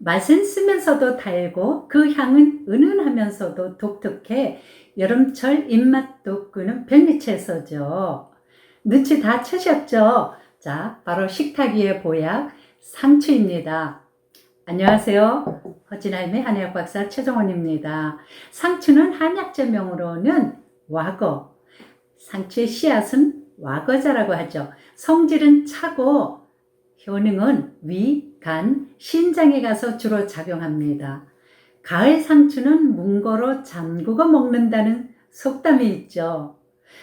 맛은 쓰면서도 달고 그 향은 은은하면서도 독특해 여름철 입맛 돋구는 별미채소죠. 눈치 다 채셨죠? 자, 바로 식탁 위의 보약 상추입니다. 안녕하세요. 허진할매 한의학 박사 최정원입니다. 상추는 한약재 명으로는 와거, 상추의 씨앗은 와거자라고 하죠. 성질은 차고 효능은 위, 간, 신장에 가서 주로 작용합니다. 가을 상추는 문고로 잠그고 먹는다는 속담이 있죠.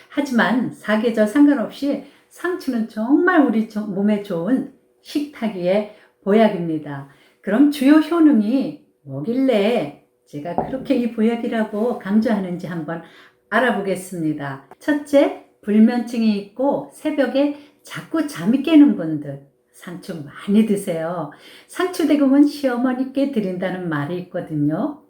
하지만 사계절 상관없이 상추는 정말 우리 몸에 좋은 식탁 위의 보약입니다. 그럼 주요 효능이 뭐길래 제가 그렇게 이 보약이라고 강조하는지 한번 알아보겠습니다. 첫째, 불면증이 있고 새벽에 자꾸 잠이 깨는 분들 상추 많이 드세요. 상추대금은 시어머니께 드린다는 말이 있거든요.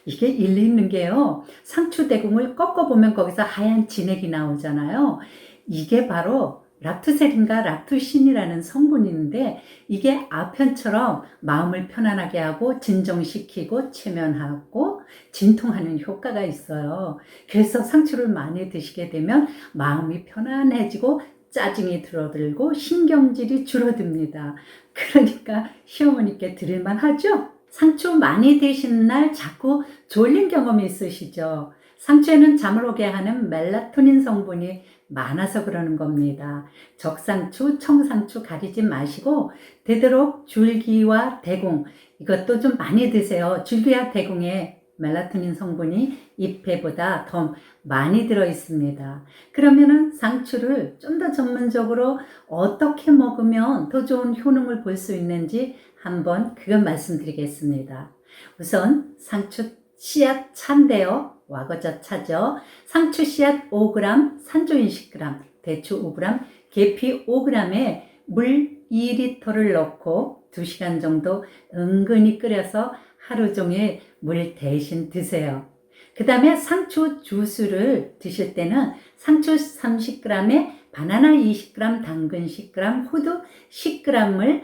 이게 일리 있는 게요. 상추대금을 꺾어보면 거기서 하얀 진액이 나오잖아요. 이게 바로 락투세린과 락투신이라는 성분인데 이게 아편처럼 마음을 편안하게 하고 진정시키고 최면하고 진통하는 효과가 있어요. 그래서 상추를 많이 드시게 되면 마음이 편안해지고 짜증이 줄어들고 신경질이 줄어듭니다. 그러니까 시어머니께 드릴만 하죠? 상추 많이 드시는 날 자꾸 졸린 경험이 있으시죠? 상추에는 잠을 오게 하는 멜라토닌 성분이 많아서 그러는 겁니다. 적상추, 청상추 가리지 마시고 되도록 줄기와 대궁 이것도 좀 많이 드세요. 줄기와 대궁에 멜라토닌 성분이 잎에보다 더 많이 들어 있습니다. 그러면은 상추를 좀 더 전문적으로 어떻게 먹으면 더 좋은 효능을 볼 수 있는지 한번 그건 말씀드리겠습니다. 우선 상추 씨앗 차인데요. 와거자 차죠. 상추 씨앗 5g, 산조인 10g, 대추 5g, 계피 5g에 물 2리터를 넣고 2시간 정도 은근히 끓여서 하루 종일 물 대신 드세요. 그 다음에 상추 주스를 드실 때는 상추 30g에 바나나 20g, 당근 10g, 호두 10g을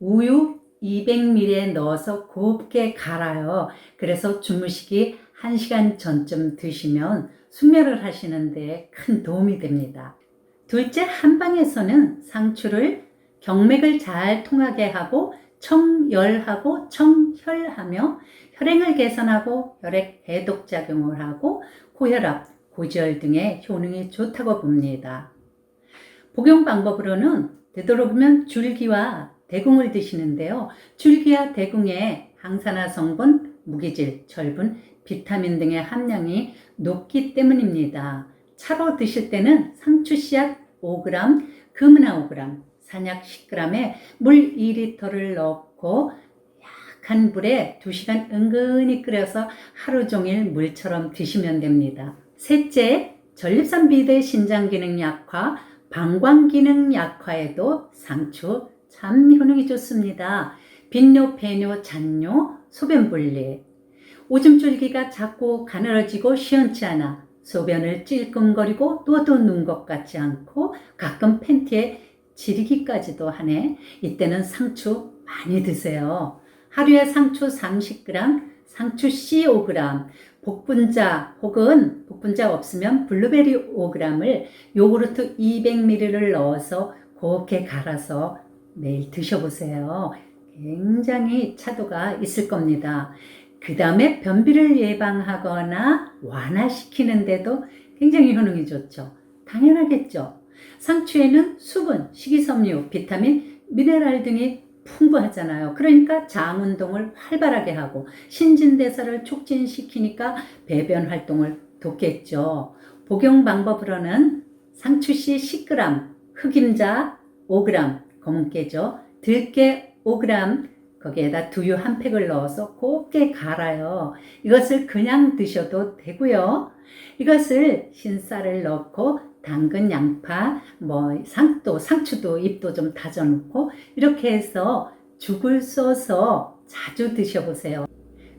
우유 200ml에 넣어서 곱게 갈아요. 그래서 주무시기 1시간 전쯤 드시면 숙면을 하시는데 큰 도움이 됩니다. 둘째, 한방에서는 상추를 경맥을 잘 통하게 하고 청열하고 청혈하며 혈행을 개선하고 혈액 해독 작용을 하고 고혈압, 고지혈 등의 효능이 좋다고 봅니다. 복용 방법으로는 되도록이면 줄기와 대궁을 드시는데요. 줄기와 대궁에 항산화 성분, 무기질, 철분, 비타민 등의 함량이 높기 때문입니다. 차로 드실 때는 상추 씨앗 5g, 금은하 5g, 산약 10g에 물 2리터를 넣고 약한 불에 2시간 은근히 끓여서 하루 종일 물처럼 드시면 됩니다. 셋째, 전립선 비대 신장 기능 약화, 방광 기능 약화에도 상추 참 효능이 좋습니다. 빈뇨, 배뇨, 잔뇨, 소변 분리. 오줌 줄기가 자꾸 가늘어지고 시원치 않아 소변을 찔끔거리고 또도 눈 것 같지 않고 가끔 팬티에 지리기까지도 하네. 이때는 상추 많이 드세요. 하루에 상추 30g, 상추 씨 5g, 복분자 혹은 복분자 없으면 블루베리 5g을 요구르트 200ml를 넣어서 곱게 갈아서 매일 드셔보세요. 굉장히 차도가 있을 겁니다. 그 다음에 변비를 예방하거나 완화시키는데도 굉장히 효능이 좋죠. 당연하겠죠. 상추에는 수분, 식이섬유, 비타민, 미네랄 등이 풍부하잖아요. 그러니까 장 운동을 활발하게 하고 신진대사를 촉진시키니까 배변 활동을 돕겠죠. 복용 방법으로는 상추씨 10g, 흑임자 5g, 검은깨죠. 들깨 5g, 거기에다 두유 한 팩을 넣어서 곱게 갈아요. 이것을 그냥 드셔도 되고요. 이것을 신쌀을 넣고 당근, 양파, 상추도 잎도 좀 다져 넣고 이렇게 해서 죽을 써서 자주 드셔보세요.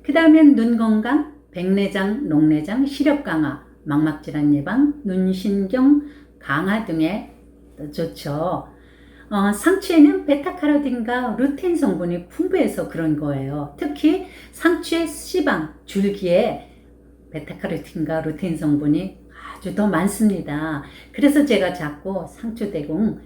그 다음엔 눈 건강, 백내장, 녹내장, 시력 강화, 망막질환 예방, 눈신경 강화 등에 좋죠. 상추에는 베타카로틴과 루테인 성분이 풍부해서 그런 거예요. 특히 상추의 씨방, 줄기에 베타카로틴과 루테인 성분이 아주 더 많습니다. 그래서 제가 자꾸 상추대궁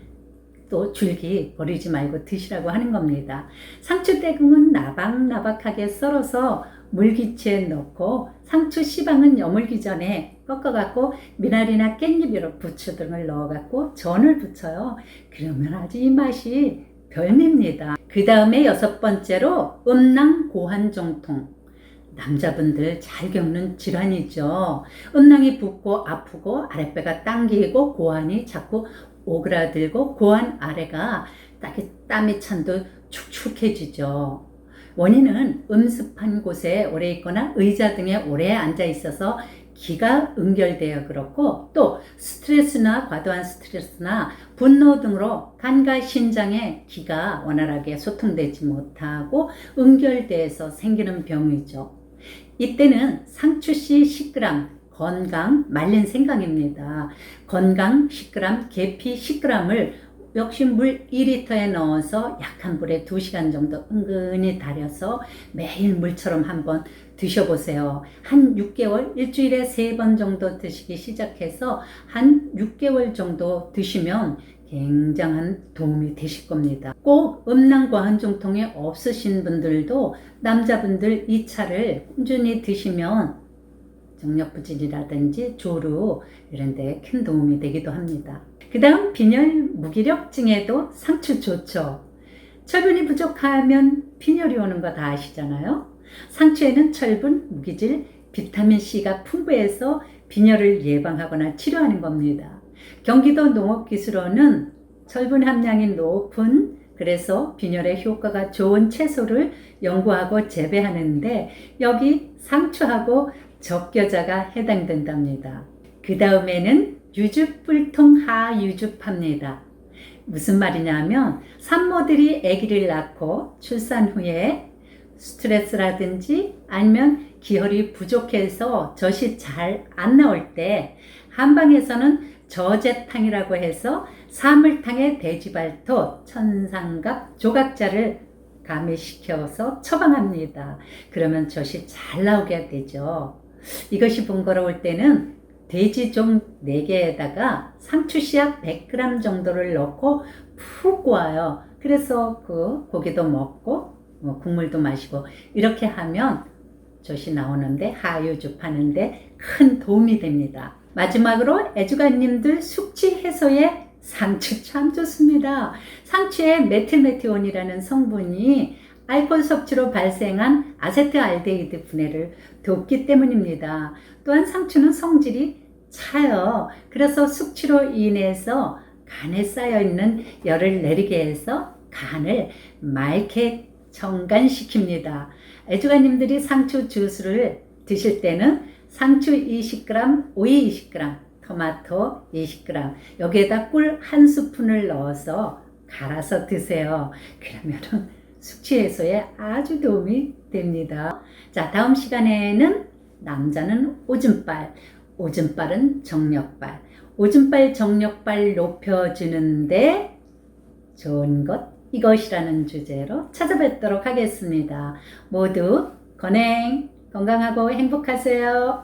또 줄기 버리지 말고 드시라고 하는 겁니다. 상추대궁은 나박나박하게 썰어서 물기치에 넣고 상추 씨방은 여물기 전에 꺾어갖고 미나리나 깻잎이로 부추 등을 넣어갖고 전을 부쳐요. 그러면 아주 이 맛이 별미입니다. 그 다음에 6번째로 음낭 고환종통. 남자분들 잘 겪는 질환이죠. 음낭이 붓고 아프고 아랫배가 당기고 고환이 자꾸 오그라들고 고환 아래가 땀이 찬도 축축해지죠. 원인은 음습한 곳에 오래 있거나 의자 등에 오래 앉아 있어서 기가 응결되어 그렇고, 또 스트레스나 과도한 스트레스나 분노 등으로 간과 신장에 기가 원활하게 소통되지 못하고 응결돼서 생기는 병이죠. 이때는 상추씨 10g, 건강 말린 생강입니다. 건강 10g, 계피 10g을 역시 물 2리터에 넣어서 약한 불에 2시간 정도 은근히 달여서 매일 물처럼 한번 드셔보세요. 한 6개월, 일주일에 3번 정도 드시기 시작해서 한 6개월 정도 드시면 굉장한 도움이 되실 겁니다. 꼭 음낭과 한중통이 없으신 분들도 남자분들 이 차를 꾸준히 드시면 정력부진이라든지 조루 이런 데 큰 도움이 되기도 합니다. 그 다음 빈혈 무기력증에도 상추 좋죠. 철분이 부족하면 빈혈이 오는 거 다 아시잖아요. 상추에는 철분, 무기질, 비타민C가 풍부해서 빈혈을 예방하거나 치료하는 겁니다. 경기도 농업기술원은 철분 함량이 높은, 그래서 빈혈에 효과가 좋은 채소를 연구하고 재배하는데 여기 상추하고 적겨자가 해당된답니다. 그 다음에는 유주불통 하유주파입니다. 무슨 말이냐면 산모들이 아기를 낳고 출산 후에 스트레스라든지 아니면 기혈이 부족해서 젖이 잘 안 나올 때 한방에서는 저제탕이라고 해서 사물탕에 돼지발토, 천상갑, 조각자를 가미시켜서 처방합니다. 그러면 젖이 잘 나오게 되죠. 이것이 번거로울 때는 돼지종 4개에다가 상추씨약 100g 정도를 넣고 푹 고아요. 그래서 그 고기도 먹고 국물도 마시고 이렇게 하면 젖이 나오는데 하유주 파는데 큰 도움이 됩니다. 마지막으로 애주가님들 숙취 해소에 상추 참 좋습니다. 상추에 메틸메티온이라는 성분이 알코올 섭취로 발생한 아세트알데히드 분해를 돕기 때문입니다. 또한 상추는 성질이 차요. 그래서 숙취로 인해서 간에 쌓여있는 열을 내리게 해서 간을 맑게 정간시킵니다. 애주가님들이 상추 주스를 드실 때는 상추 20g, 오이 20g, 토마토 20g, 여기에다 꿀 1스푼을 넣어서 갈아서 드세요. 그러면은 숙취 해소에 아주 도움이 됩니다. 자, 다음 시간에는 남자는 오줌발, 오줌발은 정력발, 오줌발 정력발 높여주는데 좋은 것 이것이라는 주제로 찾아뵙도록 하겠습니다. 모두 건강하고 행복하세요.